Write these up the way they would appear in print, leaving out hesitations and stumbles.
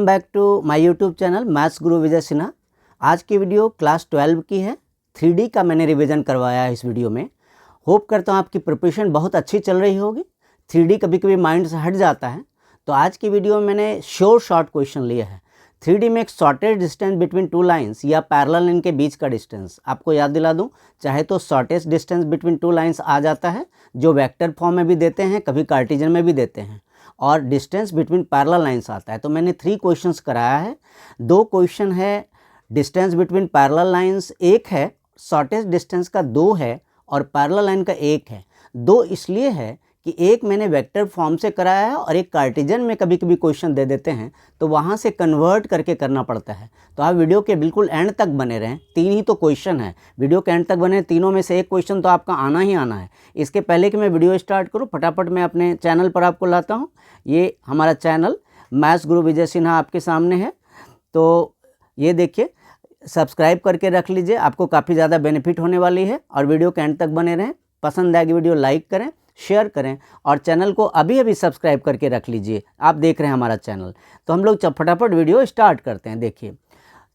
Welcome back to my YouTube channel maths Guru Vijay Sinha. आज की video class 12 की है। 3D का मैंने रिवीजन करवाया है इस वीडियो में। होप करता हूँ आपकी प्रिपरेशन बहुत अच्छी चल रही होगी। 3D कभी कभी माइंड से हट जाता है, तो आज की वीडियो में मैंने शॉर्ट क्वेश्चन लिया है। 3D में एक shortest distance between two lines या पैरेलल लाइन के बीच का डिस्टेंस आपको याद दिला दूं, चाहे तो shortest distance between two lines आ जाता है, जो वेक्टर फॉर्म में भी देते हैं, कभी कार्टेशियन में भी देते हैं, और डिस्टेंस बिटवीन पैरेलल लाइन्स आता है। तो मैंने 3 क्वेश्चंस कराया है। 2 क्वेश्चन है डिस्टेंस बिटवीन पैरेलल लाइन्स, एक है शॉर्टेस्ट डिस्टेंस का 2 है और पैरेलल लाइन का 1 है। 2 इसलिए है कि एक मैंने वेक्टर फॉर्म से कराया है और एक कार्टेशियन में कभी कभी क्वेश्चन दे देते हैं, तो वहाँ से कन्वर्ट करके करना पड़ता है। तो आप वीडियो के बिल्कुल एंड तक बने रहें। 3 ही तो क्वेश्चन है, वीडियो के एंड तक बने, तीनों में से एक क्वेश्चन तो आपका आना ही आना है। इसके पहले कि मैं वीडियो स्टार्ट करूँ, फटाफट मैं अपने चैनल पर आपको लाता हूँ। ये हमारा चैनल मैथ्स गुरु विजय सिन्हा आपके सामने है, तो ये देखिए, सब्सक्राइब करके रख लीजिए, आपको काफ़ी ज़्यादा बेनिफिट होने वाली है। और वीडियो के एंड तक बने रहें। पसंद आएगी वीडियो लाइक करें, शेयर करें और चैनल को अभी अभी सब्सक्राइब करके रख लीजिए। आप देख रहे हैं हमारा चैनल। तो हम लोग फटाफट वीडियो स्टार्ट करते हैं। देखिए,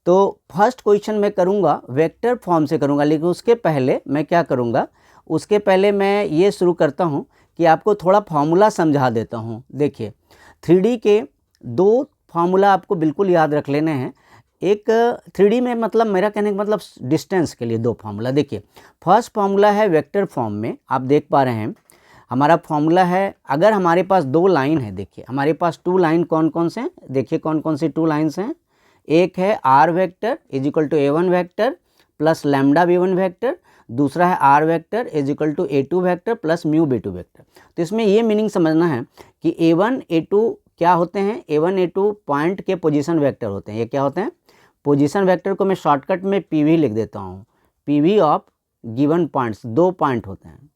तो फर्स्ट क्वेश्चन मैं करूंगा वेक्टर फॉर्म से करूंगा, लेकिन उसके पहले मैं क्या करूंगा, उसके पहले मैं ये शुरू करता हूं कि आपको थोड़ा फार्मूला समझा देता हूं। देखिए, 3D के 2 फार्मूला आपको बिल्कुल याद रख लेने हैं। एक 3D में मतलब मेरा कहने का मतलब डिस्टेंस के लिए 2 फार्मूला। देखिए, फर्स्ट फार्मूला है वेक्टर फॉर्म में, आप देख पा रहे हैं हमारा फॉर्मूला है, अगर हमारे पास 2 लाइन है, देखिए हमारे पास 2 लाइन कौन कौन से हैं, देखिए कौन कौन सी 2 लाइन्स हैं। एक है R vector is equal to A one vector plus lambda b1 vector, दूसरा है R vector is equal to A two vector plus mu b2 vector. तो इसमें ये मीनिंग समझना है कि a1 a2 क्या होते हैं, a1 a2 पॉइंट के पोजीशन वेक्टर होते हैं। ये क्या होते हैं, पोजीशन वेक्टर को मैं शॉर्टकट में pv लिख देता हूँ। pv of given points, 2 point होते हैं,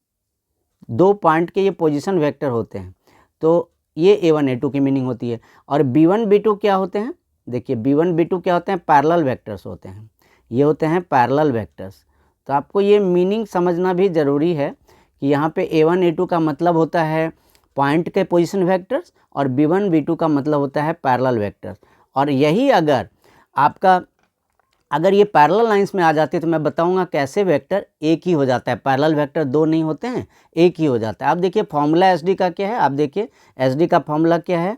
2 पॉइंट के ये पोजीशन वेक्टर होते हैं। तो ये a1 a2 की मीनिंग होती है। और b1 b2 क्या होते हैं, देखिए b1 b2 क्या होते हैं, पैरेलल वेक्टर्स होते हैं। ये होते हैं पैरेलल वेक्टर्स। तो आपको ये मीनिंग समझना भी ज़रूरी है कि यहाँ पे a1 a2 का मतलब होता है पॉइंट के पोजीशन वेक्टर्स और b1 b2 का मतलब होता है पैरेलल वेक्टर्स। और यही अगर ये पैरेलल लाइंस में आ जाती है तो मैं बताऊंगा कैसे वेक्टर एक ही हो जाता है। पैरेलल वेक्टर 2 नहीं होते हैं, एक ही हो जाता है। आप देखिए फॉर्मूला एसडी का क्या है, आप देखिए एसडी का फॉर्मूला क्या है।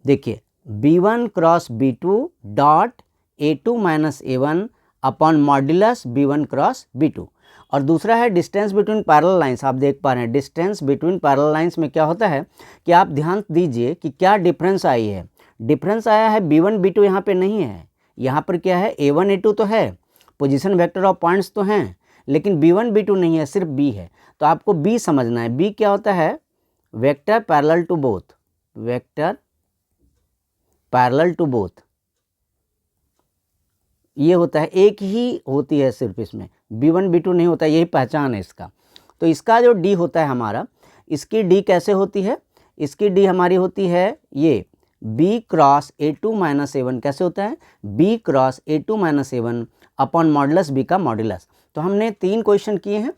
देखिए b1 cross b2 dot a2 minus a1 upon modulus b1 cross b2। और दूसरा है डिस्टेंस बिटवीन पैरेलल लाइंस। आप देख पा रहे हैं डिस्टेंस बिटवीन पैरेलल लाइंस में क्या होता है कि आप ध्यान दीजिए कि क्या डिफरेंस आई है। डिफरेंस आया है b1 b2 यहाँ पे नहीं है, यहाँ पर क्या है a1 a2 तो है, पोजीशन वेक्टर ऑफ पॉइंट्स तो हैं, लेकिन b1 b2 नहीं है, सिर्फ b है। तो आपको b समझना है। b क्या होता है, vector parallel to both, vector parallel to both, ये होता है, एक ही होती है सिर्फ इसमें, b1 b2 नहीं होता, यही पहचान है इसका। तो इसका जो d होता है हमारा, इसकी d कैसे होती है, इसकी d हमारी होती है ये b cross a2 minus a1। कैसे होता है, b cross a2 minus a1 upon modulus b का मॉडुलस। तो हमने 3 क्वेश्चन किए हैं।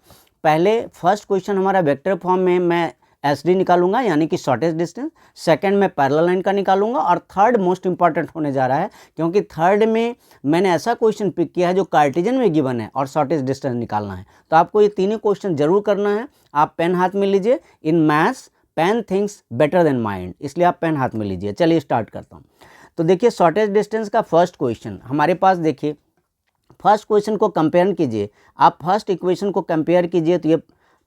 पहले फर्स्ट क्वेश्चन हमारा वेक्टर फॉर्म में मैं एसडी निकालूंगा, यानी कि शॉर्टेस्ट डिस्टेंस। सेकंड में पैरेलल लाइन का निकालूंगा। और थर्ड मोस्ट इंपॉर्टेंट होने जा रहा है, क्योंकि थर्ड में मैंने ऐसा क्वेश्चन पिक किया है जो कार्टेशियन में गिवन है और शॉर्टेस्ट डिस्टेंस निकालना है। तो आपको ये तीनों क्वेश्चन जरूर करना है। आप पेन हाथ में लीजिए। In maths pen things better than mind, इसलिए आप पेन हाथ में लीजिए। चलिए स्टार्ट करता हूँ। तो देखिए शॉर्टेस्ट डिस्टेंस का फर्स्ट क्वेश्चन हमारे पास, देखिए फर्स्ट क्वेश्चन को कंपेयर कीजिए। आप फर्स्ट इक्वेशन को कंपेयर कीजिए। तो ये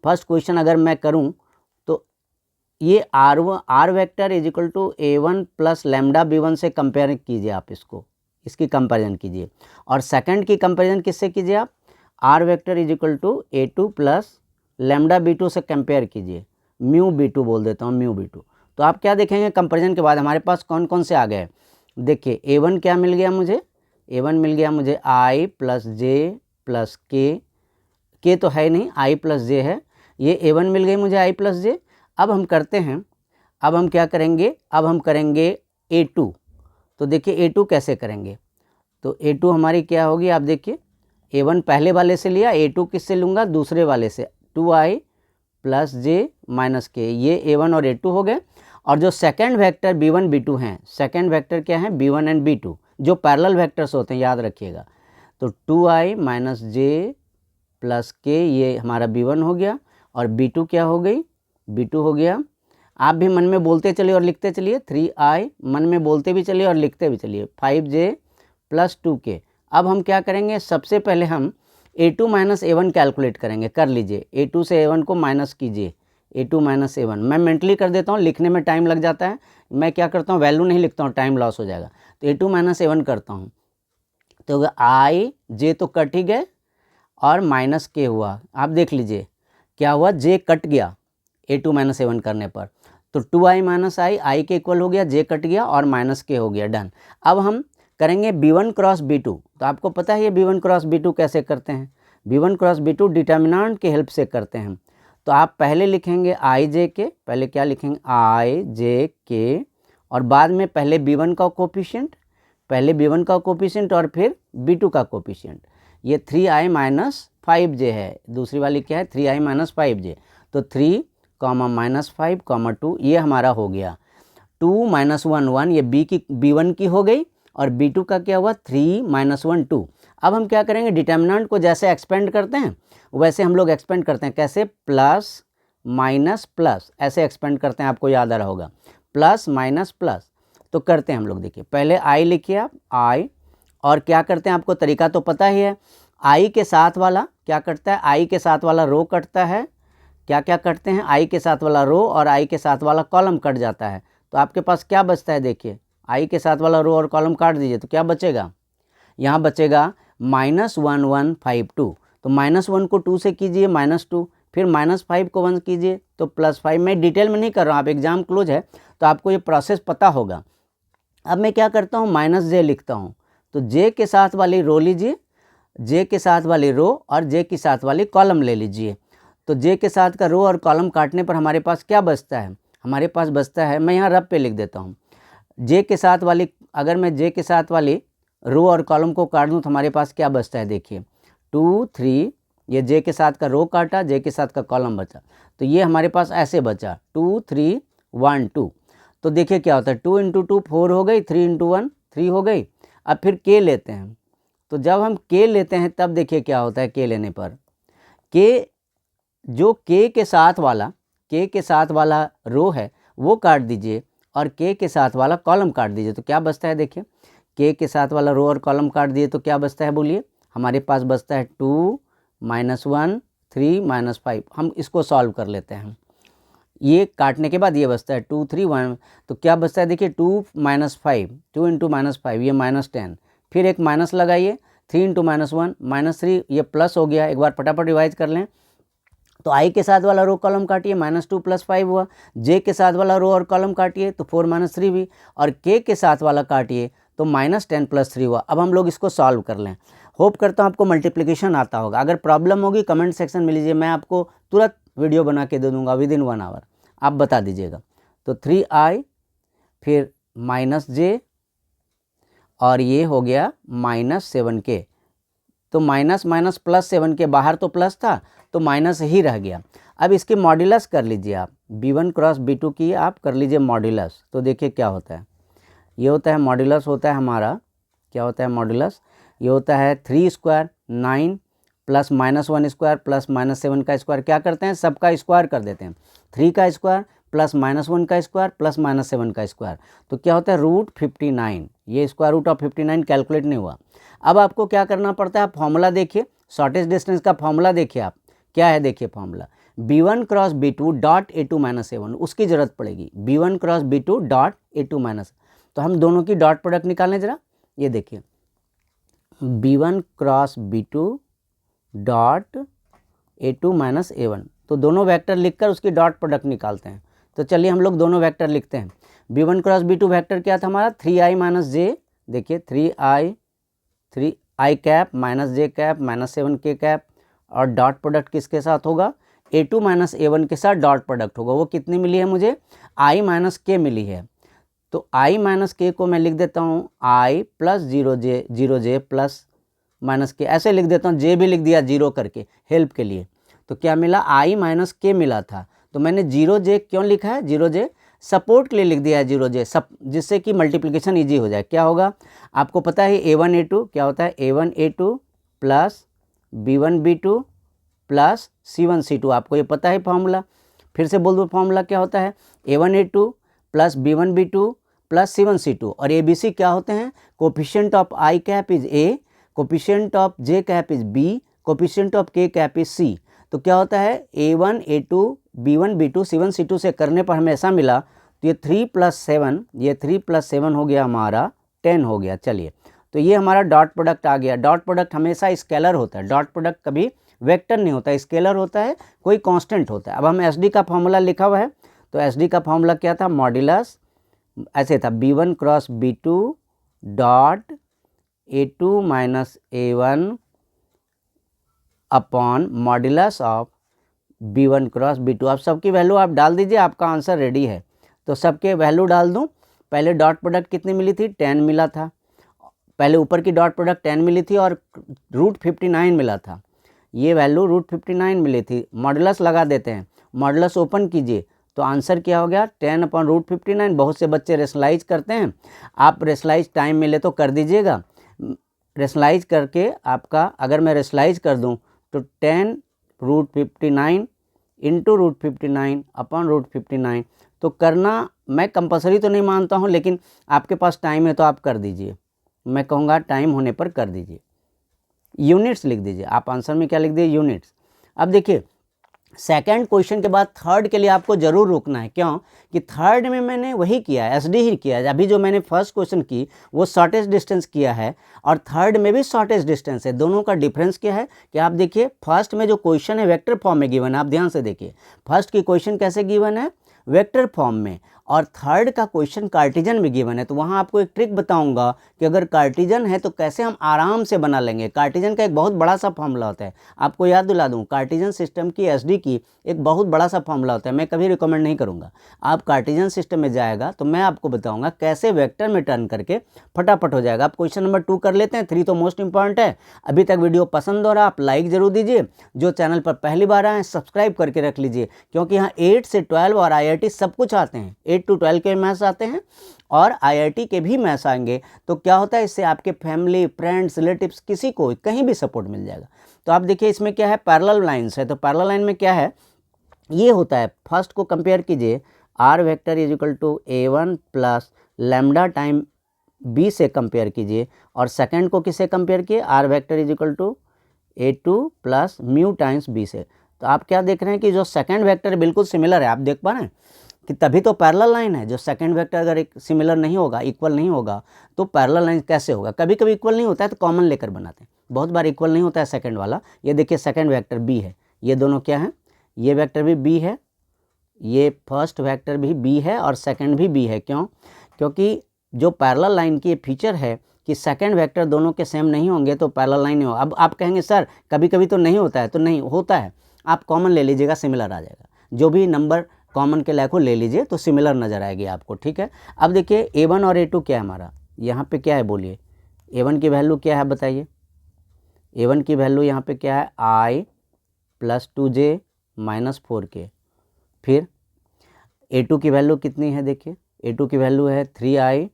फर्स्ट क्वेश्चन अगर मैं करूँ तो ये R vector is equal to a1 plus lambda b1 से कंपेयर कीजिए। आप इसकी कंपेरिजन कीजिए। और सेकंड की कंपेरिजन किससे कीजिए, आप R vector is equal to a2 plus lambda b2 से कंपेयर कीजिए। म्यू b2 बोल देता हूँ, म्यू b2। तो आप क्या देखेंगे कंपैरिजन के बाद हमारे पास कौन कौन से आ गए। देखिए a1 क्या मिल गया मुझे, a1 मिल गया मुझे i प्लस जे प्लस के तो है नहीं, i प्लस जे है। ये a1 मिल गई मुझे i प्लस जे। अब हम करते हैं, अब हम क्या करेंगे, अब हम करेंगे a2। तो देखिए a2 कैसे करेंगे, तो a2 हमारी क्या होगी, आप देखिए a1 पहले वाले से लिया, a2 किससे लूँगा, दूसरे वाले से, 2i प्लस जे माइनस के, ये a1 और a2 हो गए। और जो सेकंड वेक्टर b1 b2 हैं, सेकंड वेक्टर क्या है b1 एंड b2 जो पैरेलल वेक्टर्स होते हैं, याद रखिएगा। तो 2i माइनस जे प्लस के ये हमारा b1 हो गया और b2 क्या हो गई, b2 हो गया। आप भी मन में बोलते चलिए और लिखते चलिए, 3i मन में बोलते भी चलिए और लिखते भी चलिए, 5j प्लस 2k। अब हम क्या करेंगे, सबसे पहले हम a2 माइनस a1 कैलकुलेट करेंगे। कर लीजिए, a2 से a1 को माइनस कीजिए, a2 माइनस a1 मैं मेंटली कर देता हूँ, लिखने में टाइम लग जाता है। मैं क्या करता हूँ, वैल्यू नहीं लिखता हूँ, टाइम लॉस हो जाएगा। तो a2 माइनस a1 करता हूँ, तो i j तो कट ही गए और माइनस के हुआ। आप देख लीजिए क्या हुआ, j कट गया a2 माइनस a1 करने पर, तो 2i माइनस i के इक्वल हो गया, j कट गया और माइनस के हो गया, डन। अब हम करेंगे b1 क्रॉस b2। तो आपको पता है ये b1 क्रॉस b2 कैसे करते हैं, b1 क्रॉस b2 डिटर्मिनेंट की हेल्प से करते हैं। तो आप पहले लिखेंगे i j के, पहले क्या लिखेंगे i j के, और बाद में पहले b1 का कोफिशिएंट, पहले b1 का कोफिशिएंट और फिर b2 का कोफिशिएंट। ये 3i माइनस 5j है, दूसरी वाली क्या है 3i माइनस 5j। तो 3 कॉमा माइनस 5 कॉमा 2 ये हमारा हो गया। 2 माइनस 1 1 ये b1 की हो गई और b2 का क्या हुआ 3 माइनस 1 2। अब हम क्या करेंगे, डिटर्मिनेंट को जैसे एक्सपेंड करते हैं वैसे हम लोग एक्सपेंड करते हैं। कैसे, प्लस माइनस प्लस ऐसे एक्सपेंड करते हैं, आपको याद आ रहा होगा, प्लस माइनस प्लस। तो करते हैं हम लोग, देखिए पहले i लिखिए आप i, और क्या करते हैं आपको तरीका तो पता ही है। i के साथ वाला क्या कटता है, i के साथ वाला रो कटता है। क्या क्या कटते हैं, i के साथ वाला रो और i के साथ वाला कॉलम कट जाता है। तो आपके पास क्या बचता है, देखिए i के साथ वाला रो और कॉलम काट दीजिए तो क्या बचेगा, यहाँ बचेगा -1152। तो -1 को 2 से कीजिए -2, फिर -5 को 1 कीजिए तो +5। मैं डिटेल में नहीं कर रहा हूँ, आप एग्जाम क्लोज है तो आपको ये प्रोसेस पता होगा। अब मैं क्या करता हूँ, -j लिखता हूँ। तो j के साथ वाली रो लीजिए, j के साथ वाली रो और j के साथ वाली कॉलम ले लीजिए। तो j के साथ का रो और कॉलम काटने पर हमारे पास क्या बचता है, हमारे पास बचता है, मैं यहाँ रब पे लिख देता हूँ, j के साथ वाली, अगर मैं j के साथ वाली रो और कॉलम को काट दूँ तो हमारे पास क्या बचता है, देखिए 2 3, ये j के साथ का रो काटा, j के साथ का कॉलम बचा, तो ये हमारे पास ऐसे बचा 2 3 1 2। तो देखिए क्या होता है, 2 इंटू 2 4 हो गई, 3 इंटू 1 3 हो गई। अब फिर k लेते हैं, तो जब हम k लेते हैं तब देखिए क्या होता है, k लेने पर k जो k के साथ वाला रो है वो काट दीजिए और k के साथ वाला कॉलम काट दीजिए। तो क्या बचता है, देखिए k के साथ वाला रो और कॉलम काट दिए तो क्या बचता है, बोलिए, हमारे पास बचता है 2 -1 3 -5। हम इसको सॉल्व कर लेते हैं, ये काटने के बाद ये बचता है 2 3 1। तो क्या बचता है, देखिए 2 -5, 2 इंटू -5 ये -10, फिर एक माइनस लगाइए, 3 इंटू -1 -3, ये प्लस हो गया। एक बार फटाफट रिवाइज कर लें। तो i के साथ वाला रो कॉलम काटिए, -2 + 5 हुआ, j के साथ वाला रो और कॉलम काटिए तो 4 - 3 भी, और k के साथ वाला काटिए तो -10 + 3 हुआ। अब हम लोग इसको सॉल्व कर लें। होप करता हूँ आपको मल्टीप्लिकेशन आता होगा। अगर प्रॉब्लम होगी कमेंट सेक्शन में लीजिए, मैं आपको तुरंत वीडियो बना के दे दूँगा विदिन 1 आवर, आप बता दीजिएगा। तो 3i फिर -j और ये हो गया -7k। तो माइनस माइनस +7 के बाहर तो प्लस था तो माइनस ही रह गया। अब इसकी मॉड्यूलस कर लीजिए आप, b1 क्रॉस b2 की आप कर लीजिए मॉड्यूलस। तो देखिए क्या होता है, ये होता है मॉड्यूलस, होता है हमारा क्या होता है मॉड्यूलस, ये होता है 3 स्क्वायर 9 प्लस -1 स्क्वायर प्लस -7 का स्क्वायर। क्या करते हैं, सबका स्क्वायर कर देते हैं, 3 का स्क्वायर प्लस -1 का स्क्वायर प्लस -7 का स्क्वायर। तो क्या होता है √59। ये स्क्वायर रूट ऑफ 59 कैलकुलेट नहीं हुआ। अब आपको क्या करना पड़ता है, फॉर्मूला देखिए, शॉर्टेस्ट डिस्टेंस का फॉर्मूला देखिए आप क्या है, देखिए formula b1 cross b2 dot a2 - a1, उसकी ज़रूरत पड़ेगी, b1 cross b2 dot a2 - तो हम दोनों की डॉट प्रोडक्ट निकालें ज़रा। ये देखिए b1 cross b2 dot a2 - a1, तो दोनों वेक्टर लिखकर उसकी डॉट प्रोडक्ट निकालते हैं। तो चलिए हम लोग दोनों वेक्टर लिखते हैं। b1 क्रॉस b2 वेक्टर क्या था हमारा 3i - j, देखिए 3i cap -j cap -7k cap, और डॉट प्रोडक्ट किसके साथ होगा, a2 - a1 के साथ डॉट प्रोडक्ट होगा। वो कितनी मिली है मुझे, i - k मिली है। तो i - k को मैं लिख देता हूँ i plus 0j plus -k, ऐसे लिख देता हूँ, j भी लिख दिया 0 करके हेल्प के लिए। तो क्या मिला, i - k मिला था। तो मैंने 0j क्यों लिखा है, 0j सपोर्ट के लिए लिख दिया है 0j, सब जिससे कि मल्टीप्लिकेशन ईजी हो जाए। क्या होगा आपको पता है A1 A2 क्या होता है, A1 A2 plus B1 B2 plus C1 C2, आपको ये पता है फॉर्मूला। फिर से बोल दो फॉर्मूला क्या होता है, A1 A2 plus B1 B2 plus C1 C2, और ABC क्या होते हैं, coefficient of I cap is A, coefficient of J cap is B, coefficient of K cap is C। तो क्या होता है A1 A2 B1 B2 C1 C2 से करने पर हमें ऐसा मिला, तो ये 3 + 7, ये 3 + 7 हो गया हमारा 10 हो गया। चलिए तो ये हमारा डॉट प्रोडक्ट आ गया। डॉट प्रोडक्ट हमेशा स्केलर होता है, डॉट प्रोडक्ट कभी वेक्टर नहीं होता, स्केलर होता है, कोई कांस्टेंट होता है। अब हम SD का फॉर्मूला लिखा हुआ है, तो SD का फॉर्मूला क्या था, मॉड्यूलस ऐसे था B1 cross B2 dot A2 minus A1 upon modulus of B1 cross B2। अब सबकी वैल्यू आप डाल दीजिए, आपका आंसर रेडी है। तो सबके वैल्यू डाल दूं। पहले डॉट प्रोडक्ट कितनी मिली थी, 10 मिला था, पहले ऊपर की डॉट प्रोडक्ट 10 मिली थी और √59 मिला था, ये वैल्यू √59 मिली थी। मॉडुलस लगा देते हैं, मॉडुलस ओपन कीजिए तो आंसर क्या हो गया 10/√59। बहुत से बच्चे रेशनलाइज करते हैं, आप रेशनलाइज टाइम मिले तो कर दीजिएगा। रेशनलाइज करके आपका अगर मैं रेशनलाइज कर दूं तो 10√59 इंटू √59 अपॉन √59। तो करना मैं कंपलसरी तो नहीं मानता हूं, लेकिन आपके पास टाइम है तो आप कर दीजिए। मैं कहूँगा टाइम होने पर कर दीजिए। यूनिट्स लिख दीजिए, आप आंसर में क्या लिख दिए, यूनिट्स। अब देखिए सेकंड क्वेश्चन के बाद थर्ड के लिए आपको जरूर रुकना है, क्यों कि थर्ड में मैंने वही किया है, SD ही किया है। अभी जो मैंने फर्स्ट क्वेश्चन की वो शॉर्टेस्ट डिस्टेंस किया है और थर्ड में भी शॉर्टेस्ट डिस्टेंस है। दोनों का डिफरेंस क्या है कि आप देखिए फर्स्ट में जो क्वेश्चन है वेक्टर फॉर्म में गिवन है, आप ध्यान से देखिए फर्स्ट की क्वेश्चन कैसे गिवन है, वेक्टर फॉर्म में, और थर्ड का क्वेश्चन कार्टिजन में गिवन है। तो वहाँ आपको एक ट्रिक बताऊंगा कि अगर कार्टिजन है तो कैसे हम आराम से बना लेंगे। कार्टिजन का एक बहुत बड़ा सा फॉर्मूला होता है, आपको याद दिला दूं, कार्टिजन सिस्टम की SD की एक बहुत बड़ा सा फॉर्मूला होता है। मैं कभी रिकमेंड नहीं करूंगा, आप कार्टिजन सिस्टम में जाएगा तो मैं आपको बताऊंगा कैसे वेक्टर में टर्न करके फटाफट हो जाएगा। आप क्वेश्चन नंबर 2 कर लेते हैं, 3 तो मोस्ट इंपॉर्टेंट है। अभी तक वीडियो पसंद हो रहा आप लाइक जरूर दीजिए, जो चैनल पर पहली बार आए सब्सक्राइब करके रख लीजिए, क्योंकि यहाँ 8 से 12 और IIT सब कुछ आते हैं, 8 to 12 के मैथ्स आते हैं और IIT के भी मैथ्स आएंगे। तो क्या होता है इससे आपके फैमिली फ्रेंड्स रिलेटिव्स किसी को कहीं भी सपोर्ट मिल जाएगा। तो आप देखिए इसमें क्या है, पैरेलल लाइन्स है। तो पैरेलल लाइन में क्या है, ये होता है, फर्स्ट को कंपेयर कीजिए, R vector is equal to A1 plus lambda time B से कंपेयर कीजिए, और सेकंड को किससे कंपेयर किए, R vector is equal to A2 plus mu times B से। तो आप क्या देख रहे हैं कि जो सेकंड वेक्टर बिल्कुल सिमिलर है, आप देख पा रहे हैं कि तभी तो पैरेलल लाइन है। जो सेकंड वेक्टर अगर एक सिमिलर नहीं होगा, इक्वल नहीं होगा, तो पैरेलल लाइन कैसे होगा। कभी कभी इक्वल नहीं होता है तो कॉमन लेकर बनाते हैं, बहुत बार इक्वल नहीं होता है सेकंड वाला। ये देखिए सेकंड वेक्टर B है, ये दोनों क्या है, ये वेक्टर भी B है, ये फर्स्ट वेक्टर भी B है और सेकंड भी B है। क्यों, क्योंकि जो पैरेलल लाइन की फीचर है कि सेकंड वेक्टर दोनों के सेम नहीं होंगे तो पैरेलल लाइन नहीं होगा। अब आप कहेंगे सर कभी कभी तो नहीं होता है, तो नहीं होता है, आप कॉमन ले लीजिएगा, सिमिलर आ जाएगा। जो भी नंबर कॉमन के लायक हो ले लीजिए तो सिमिलर नज़र आएगी आपको, ठीक है। अब देखिए A1 और A2 क्या है हमारा, यहाँ पे क्या है बोलिए, A1 की वैल्यू क्या है बताइए। A1 की वैल्यू यहाँ पे क्या है, I + 2j - 4k। फिर A2 की वैल्यू कितनी है, देखिए A2 की वैल्यू है 3I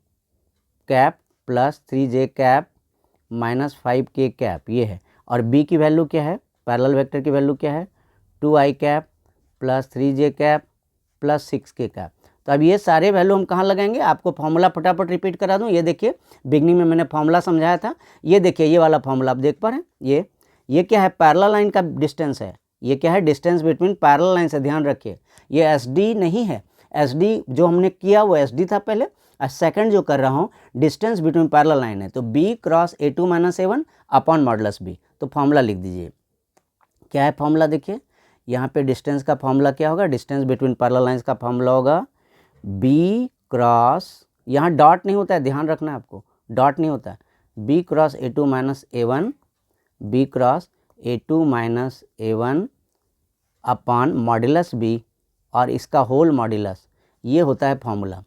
cap plus 3j cap -5k cap, ये है। और B की वैल्यू क्या है, पैरेलल वेक्टर की वैल्यू क्या है, 2I cap plus 3j cap plus 6k cap. तो अब ये सारे वैल्यू हम कहाँ लगाएंगे, आपको फॉर्मूला फटाफट रिपीट करा दूं। ये देखिए बिगनिंग में मैंने फॉर्मूला समझाया था, ये देखिए ये वाला फॉर्मूला आप देख पा रहे हैं। ये क्या है, पैरेलल लाइन का डिस्टेंस है। ये क्या है, डिस्टेंस बिटवीन पैरेलल लाइन से, ध्यान रखिए ये SD नहीं है। SD जो हमने किया वो SD था पहले, और सेकंड जो कर रहा हूँ डिस्टेंस बिटवीन पैरेलल लाइन है। तो B cross A2 - A1 upon modulus B। तो फॉर्मूला लिख दीजिए, क्या है फॉर्मूला, देखिए यहाँ पे डिस्टेंस का फॉर्मूला क्या होगा, डिस्टेंस बिटवीन पैरेलल लाइंस का फॉर्मूला होगा B क्रॉस, यहाँ डॉट नहीं होता है, ध्यान रखना है आपको, डॉट नहीं होता है, B cross A2 - A1, B cross A2 - A1 upon modulus B और इसका होल मॉडुलस, ये होता है फॉर्मूला।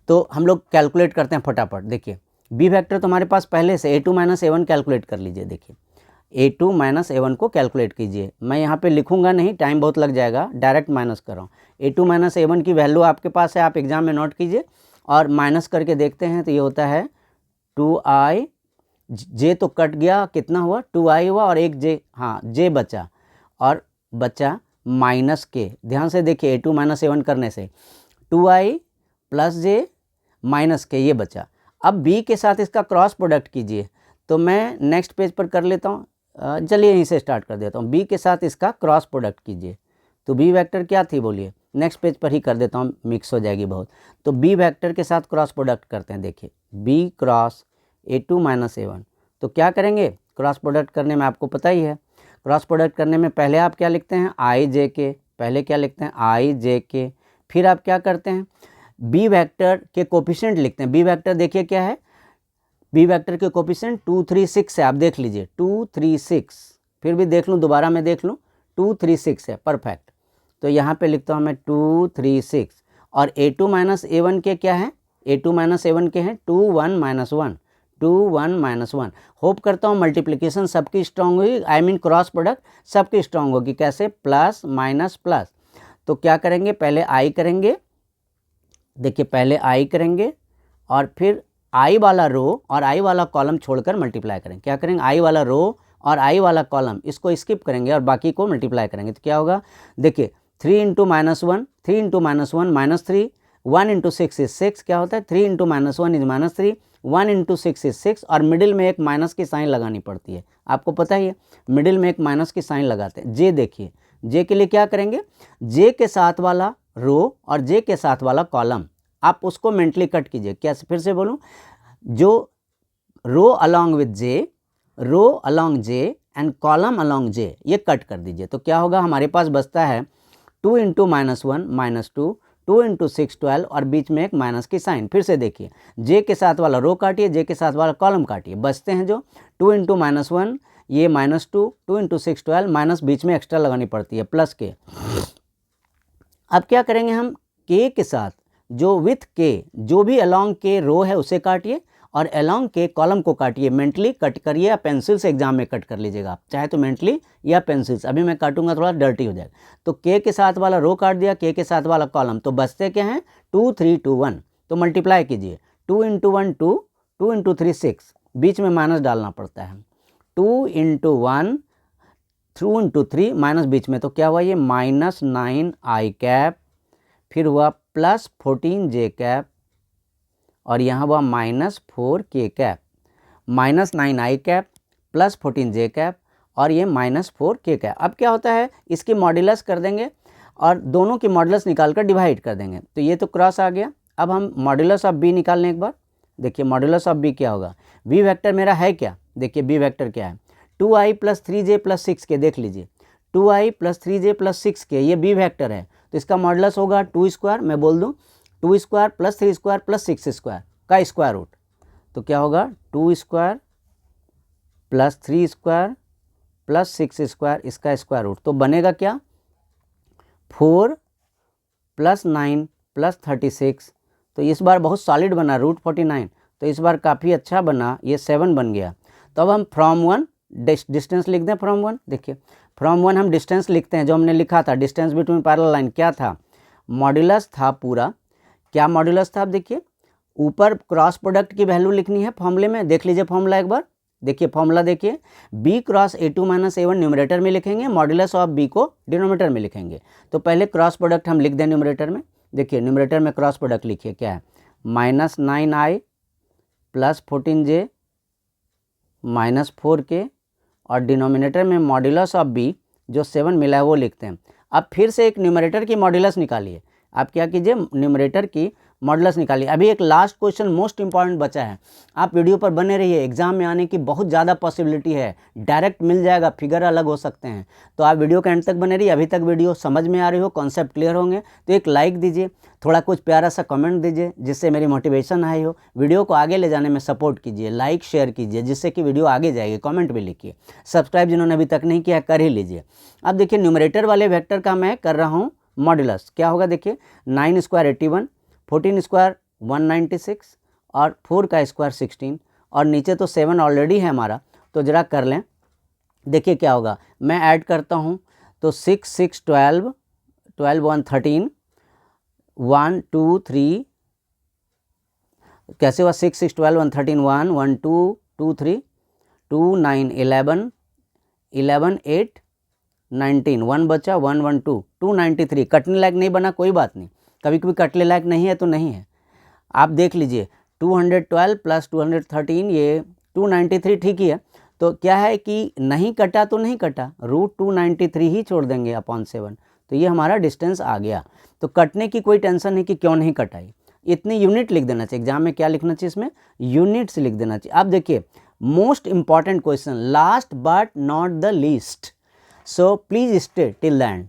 तो हम लोग कैलकुलेट करते हैं फटाफट। देखिए B वेक्टर तो हमारे पास पहले से A2 - A1 कैलकुलेट कर लीजिए। देखिए A2 माइनस A1 को कैलकुलेट कीजिए। मैं यहाँ पे लिखूँगा नहीं, टाइम बहुत लग जाएगा, डायरेक्ट माइनस कर रहा हूँ। A2 माइनस A1 की वैल्यू आपके पास है, आप एग्जाम में नोट कीजिए और माइनस करके देखते हैं तो ये होता है 2i, j तो कट गया, कितना हुआ 2i हुआ और एक j, हाँ j बचा और बचा माइनस के। ध्यान से देखिए A2 माइनस A1 करने से 2i प्लस j माइनस के ये बचा। अब b के साथ इसका क्रॉस प्रोडक्ट कीजिए, तो मैं नेक्स्ट पेज पर कर लेता हूँ। चलिए यहीं से स्टार्ट कर देता हूँ। b के साथ इसका क्रॉस प्रोडक्ट कीजिए, तो b वेक्टर क्या थी बोलिए, नेक्स्ट पेज पर ही कर देता हूँ, मिक्स हो जाएगी बहुत। तो b वेक्टर के साथ क्रॉस प्रोडक्ट करते हैं, देखिए b cross A2 minus A1। तो क्या करेंगे, क्रॉस प्रोडक्ट करने में आपको पता ही है, क्रॉस प्रोडक्ट करने में पहले आप क्या लिखते हैं i j के, पहले क्या लिखते हैं i j के, फिर आप क्या करते हैं b वेक्टर के कोफिशिएंट लिखते हैं। b वेक्टर देखिए क्या है, b वेक्टर के कोफिशिएंट 2 3 6 है, आप देख लीजिए 2 3 6, फिर भी देख लूँ, दोबारा मैं देख लूँ 2 3 6 है, परफेक्ट। तो यहाँ पे लिखता हूँ मैं 2 3 6 और A2 माइनस A1 के क्या है, A2 माइनस A1 के हैं 2 1 माइनस 1, 2 1 माइनस 1। होप करता हूँ मल्टीप्लिकेशन सबकी स्ट्रांग होगी, आई मीन क्रॉस प्रोडक्ट सबकी स्ट्रांग होगी। कैसे, प्लस माइनस प्लस। तो क्या करेंगे, पहले i करेंगे, देखिए पहले i करेंगे और फिर i वाला रो और i वाला कॉलम छोड़कर मल्टीप्लाई करेंगे। क्या करेंगे, i वाला रो और i वाला कॉलम इसको स्किप करेंगे और बाकी को मल्टीप्लाई करेंगे। तो क्या होगा, देखिए 3 into minus 1, 3 into minus 1 minus 3, 1 into 6 is 6, क्या होता है 3 into minus 1 is minus 3, 1 into 6 is 6 और मिडिल में एक माइनस की साइन लगानी पड़ती है, आपको पता ही है, मिडिल में एक माइनस की साइन लगाते हैं। जे देखिए, जे के लिए क्या करेंगे, जे के साथ वाला रो और जे के साथ वाला कॉलम आप उसको मेंटली कट कीजिए। कैसे, फिर से बोलूं, जो row along with J, row along J and column along J, ये कट कर दीजिए। तो क्या होगा, हमारे पास बचता है 2 इंटू माइनस 1 माइनस 2, 2 इंटू 6 12 और बीच में एक माइनस की साइन। फिर से देखिए, जे के साथ वाला रो काटिए, जे के साथ वाला कॉलम काटिए, बचते हैं जो 2 इंटू माइनस 1, ये माइनस 2, 2 इंटू 6 12, माइनस बीच में एक्स्ट्रा लगानी पड़ती है, प्लस के। अब क्या करेंगे हम, के के साथ जो विथ के, जो भी अलॉन्ग के रो है उसे काटिए और अलॉन्ग के कॉलम को काटिए, मेंटली कट करिए या पेंसिल से एग्जाम में कट कर लीजिएगा आप, चाहे तो मेंटली या पेंसिल से। अभी मैं काटूंगा थोड़ा डर्टी हो जाएगा। तो के के साथ वाला रो काट दिया, के के साथ वाला कॉलम, तो बचते क्या हैं 2 3 2 1। तो मल्टीप्लाई कीजिए, 2 इंटू 1 2, 2 इंटू 3 6, बीच में माइनस डालना पड़ता है, 2 इंटू 1, 2 इंटू 3 माइनस बीच में, तो क्या हुआ ये माइनस 9 आई कैप, फिर हुआ प्लस 14 जे कैप और यहाँ हुआ माइनस 4 के कैप, माइनस 9 आई कैप प्लस 14 जे कैप और ये माइनस 4 के कैप। अब क्या होता है, इसकी मॉड्यूलस कर देंगे और दोनों की मॉड्यूलस निकाल कर डिवाइड कर देंगे। तो ये तो क्रॉस आ गया। अब हम मॉड्यूलस ऑफ बी निकाल लें एक बार। देखिए मॉड्यूलस ऑफ बी क्या होगा, बी वेक्टर मेरा है क्या, देखिए बी वेक्टर क्या है, 2i प्लस 3j प्लस 6 के, देख लीजिए 2i प्लस 3j प्लस 6 के, ये बी वेक्टर है। तो इसका मॉडुलस होगा 2 स्क्वायर, मैं बोल दूं 2 square plus 3 square plus 6 square का स्क्वायर रूट। तो क्या होगा 2 square plus 3 square plus 6 square, इसका स्क्वायर रूट। तो बनेगा क्या 4 प्लस 9 प्लस 36। तो इस बार बहुत सॉलिड बना रूट 49, तो इस बार काफ़ी अच्छा बना, ये 7 बन गया। तो अब हम फ्रॉम 1 डिस्टेंस लिख दें, फ्रॉम 1, देखिए फ्रॉम 1 हम डिस्टेंस लिखते हैं, जो हमने लिखा था डिस्टेंस बिटवीन पैरेलल लाइन क्या था, मॉड्यूलस था पूरा। क्या मॉड्यूलस था, आप देखिए ऊपर क्रॉस प्रोडक्ट की वैल्यू लिखनी है फॉर्मूले में, देख लीजिए फॉर्मूला एक बार, देखिए फॉर्मूला देखिए, b cross A2 minus A1 numerator में लिखेंगे, मॉड्यूलस ऑफ b को डिनोमिनेटर में लिखेंगे। तो पहले क्रॉस प्रोडक्ट हम लिख दें न्यूमरेटर में, देखिए न्यूमरेटर में क्रॉस प्रोडक्ट लिखिए क्या है, minus 9i plus 14j minus 4k और डिनोमिनेटर में मॉड्यूलस ऑफ b जो 7 मिला है वो लिखते हैं। अब फिर से एक न्यूमरेटर की मॉड्यूलस निकालिए, आप क्या कीजिए न्यूमरेटर की मॉडुलस निकालिए। अभी एक लास्ट क्वेश्चन मोस्ट इंपॉर्टेंट बचा है, आप वीडियो पर बने रहिए, एग्जाम में आने की बहुत ज़्यादा पॉसिबिलिटी है, डायरेक्ट मिल जाएगा, फिगर अलग हो सकते हैं। तो आप वीडियो के एंड तक बने रहिए। अभी तक वीडियो समझ में आ रही हो, कॉन्सेप्ट क्लियर होंगे तो एक लाइक दीजिए, थोड़ा कुछ प्यारा सा कमेंट दीजिए जिससे मेरी मोटिवेशन आई हो। वीडियो को आगे ले जाने में सपोर्ट कीजिए, लाइक शेयर कीजिए जिससे कि वीडियो आगे जाएगी। कमेंट भी लिखिए, सब्सक्राइब जिन्होंने अभी तक नहीं किया कर ही लीजिए। अब देखिए न्यूमरेटर वाले वेक्टर का मैं कर रहा हूँ मॉडुलस, क्या होगा देखिए 9 स्क्वायर 81, 14 स्क्वायर 196 और 4 का स्क्वायर 16 और नीचे तो 7 ऑलरेडी है हमारा, तो ज़रा कर लें देखिए क्या होगा, मैं ऐड करता हूँ तो 6 6 12, 12 1 13, 1 2 3, कैसे हुआ 6 6 12 1 13, 1 1 2 2 3, 2 9 11, 11 8 19, 1 बचा, 1 1 2, 293। कटने लायक नहीं बना, कोई बात नहीं, कभी कभी कटने लायक नहीं है तो नहीं है। आप देख लीजिए 212 प्लस 213, ये 293 ठीक ही है। तो क्या है कि नहीं कटा तो नहीं कटा, √293 ही छोड़ देंगे अपॉन 7, तो ये हमारा डिस्टेंस आ गया। तो कटने की कोई टेंशन नहीं कि क्यों नहीं कटाई, इतनी यूनिट लिख देना चाहिए। एग्जाम में क्या लिखना चाहिए, इसमें यूनिट्स लिख देना चाहिए। अब देखिए most important question, last but not the least, so please stay till the end.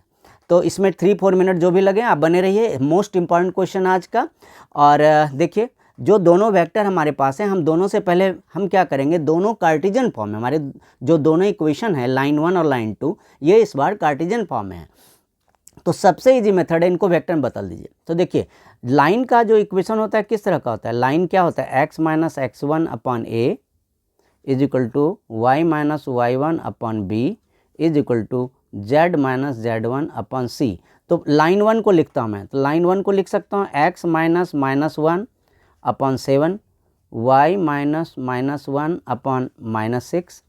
तो इसमें 3-4 मिनट जो भी लगे आप बने रहिए, मोस्ट इंपॉर्टेंट क्वेश्चन आज का। और देखिए जो दोनों वेक्टर हमारे पास हैं, हम दोनों से पहले हम क्या करेंगे, दोनों कार्टेशियन फॉर्म में, हमारे जो दोनों इक्वेशन है लाइन 1 और लाइन 2, ये इस बार कार्टेशियन फॉर्म में है। तो सबसे इजी मेथड है, इनको वेक्टर में बदल दीजिए। तो देखिए लाइन का जो इक्वेशन होता है किस तरह का होता है, लाइन क्या होता है, x minus x1 upon A is equal to y minus y1 upon B is equal to z minus z1 upon C. तो लाइन 1 को लिखता हूँ मैं, तो लाइन 1 को लिख सकता हूँ x minus minus 1 upon 7, y minus minus 1 upon minus 6,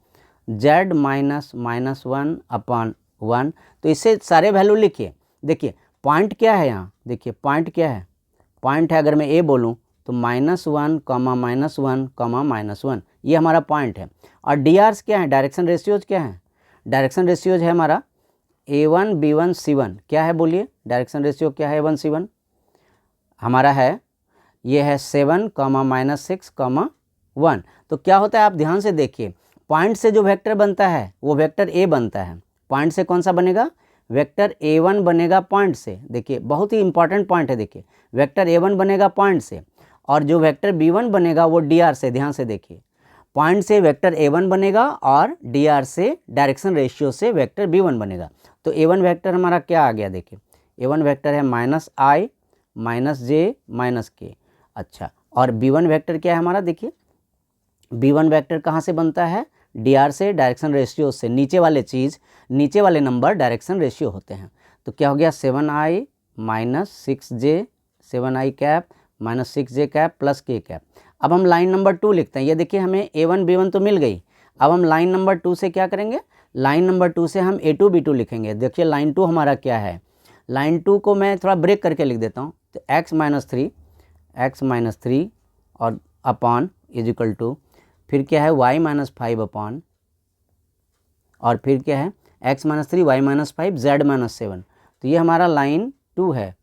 z minus minus 1 upon 1। तो इससे सारे वैल्यू लिखिए। देखिए पॉइंट क्या है यहाँ, देखिए पॉइंट क्या है, पॉइंट है अगर मैं ए बोलूँ तो -1, -1, -1, ये हमारा पॉइंट है। और डी आर्स क्या है, डायरेक्शन रेशियोज क्या है, डायरेक्शन रेशियोज है हमारा A1 B1 C1, क्या है बोलिए, डायरेक्शन रेशियो क्या है, A1 C1 हमारा है, ये है 7, -6, 1। तो क्या होता है आप ध्यान से देखिए, पॉइंट से जो वेक्टर बनता है वो वेक्टर ए बनता है। पॉइंट से कौन सा बनेगा, वेक्टर A1 बनेगा पॉइंट से। देखिए बहुत ही इंपॉर्टेंट पॉइंट है, देखिए वेक्टर A1 बनेगा पॉइंट से, और जो वेक्टर B1 बनेगा वो DR से। ध्यान से देखिए, पॉइंट से वेक्टर A1 बनेगा और DR से डायरेक्शन रेशियो से वेक्टर B1 बनेगा। तो A1 वेक्टर हमारा क्या आ गया, देखिए A1 वेक्टर है -I -J -K। अच्छा, और B1 वेक्टर क्या है हमारा, देखिए B1 वेक्टर कहाँ से बनता है, DR से, डायरेक्शन रेशियो से। नीचे वाले चीज़, नीचे वाले नंबर डायरेक्शन रेशियो होते हैं। तो क्या हो गया 7I -6J, 7I cap -6J cap plus K cap. अब हम लाइन नंबर 2 लिखते हैं। ये देखिए हमें A1 B1 तो मिल गई, अब हम लाइन नंबर 2 से क्या करेंगे, लाइन नंबर 2 से हम A2 B2 लिखेंगे। देखिए लाइन 2 हमारा क्या है, लाइन 2 को मैं थोड़ा ब्रेक करके लिख देता हूँ। तो x -3 और अपॉन इज इक्वल टू, फिर क्या है y -5 अपॉन, और फिर क्या है x -3 y -5 z -7। तो ये हमारा लाइन 2 है।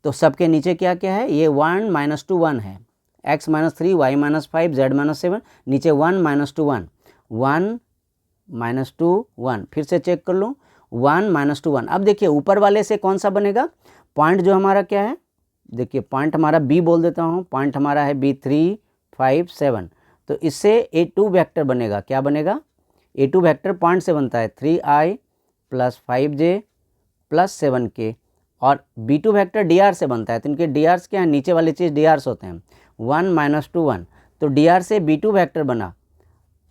तो सबके नीचे क्या क्या है, ये 1 -2 1 है, x -3 y -5 z -7, नीचे 1 -2 1, 1 -2 1, फिर से चेक कर लो 1 -2 1। अब देखिए ऊपर वाले से कौन सा बनेगा, पॉइंट जो हमारा क्या है, देखिए पॉइंट हमारा B बोल देता हूँ, पॉइंट हमारा है B 3 5 7। तो इससे A2 वेक्टर बनेगा, क्या बनेगा, A2 वेक्टर पॉइंट से बनता है 3I + 5J + 7K, और B2 वेक्टर DR से बनता है। तो इनके DRs क्या है, नीचे वाली चीज़ DRs होते हैं, 1 -2 1। तो DR से B2 वेक्टर बना,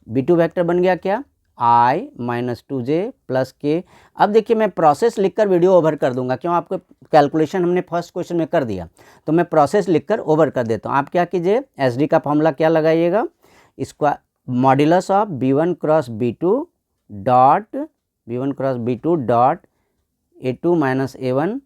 B2 वेक्टर बन गया क्या, I -2J + K। अब देखिए मैं प्रोसेस लिखकर वीडियो ओवर कर दूंगा, क्यों, आपको कैलकुलेशन हमने फर्स्ट क्वेश्चन में कर दिया, तो मैं प्रोसेस लिखकर ओवर कर देता हूँ। आप क्या कीजिए, SD का फॉर्मूला क्या लगाइएगा, इसका modulus of B1 cross B2 dot A2 - A1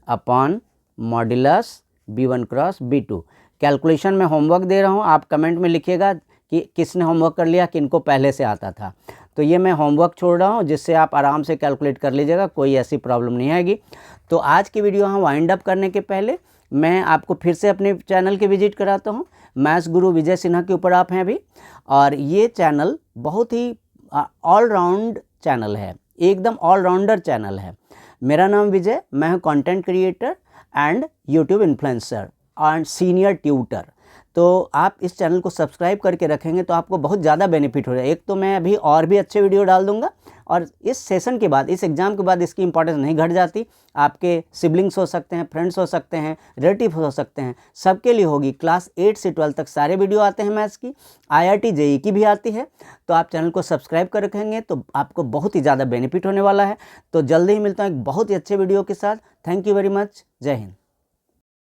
upon modulus B1 cross B2। Calculation में होमवर्क दे रहा हूँ, आप कमेंट में लिखिएगा कि किसने होमवर्क कर लिया, किनको पहले से आता था। तो ये मैं होमवर्क छोड़ रहा हूँ, जिससे आप आराम से कैलकुलेट कर लीजिएगा, कोई ऐसी प्रॉब्लम नहीं आएगी। तो आज की वीडियो हम वाइंड अप करने के पहले मैं आपको फिर से अपने चैनल की विजिट कराता हूँ। मैथ्स गुरु विजय सिन्हा के ऊपर आप हैं अभी, और ये चैनल बहुत ही ऑलराउंड चैनल है, एकदम ऑलराउंडर चैनल है। मेरा नाम विजय, मैं हूँ content creator and YouTube influencer and senior tutor. तो आप इस चैनल को सब्सक्राइब करके रखेंगे तो आपको बहुत ज़्यादा बेनिफिट हो जाएगा। एक तो मैं अभी और भी अच्छे वीडियो डाल दूंगा, और इस सेशन के बाद, इस एग्ज़ाम के बाद इसकी इंपॉर्टेंस नहीं घट जाती। आपके सिबलिंग्स हो सकते हैं, फ्रेंड्स हो सकते हैं, रिलेटिव हो सकते हैं, सबके लिए होगी। क्लास 8 से 12 तक सारे वीडियो आते हैं मैथ्स की, IIT JEE की भी आती है। तो आप चैनल को सब्सक्राइब कर रखेंगे तो आपको बहुत ही ज़्यादा बेनिफिट होने वाला है। तो जल्दी ही मिलता हूँ एक बहुत ही अच्छे वीडियो के साथ। Thank you very much. जय हिंद।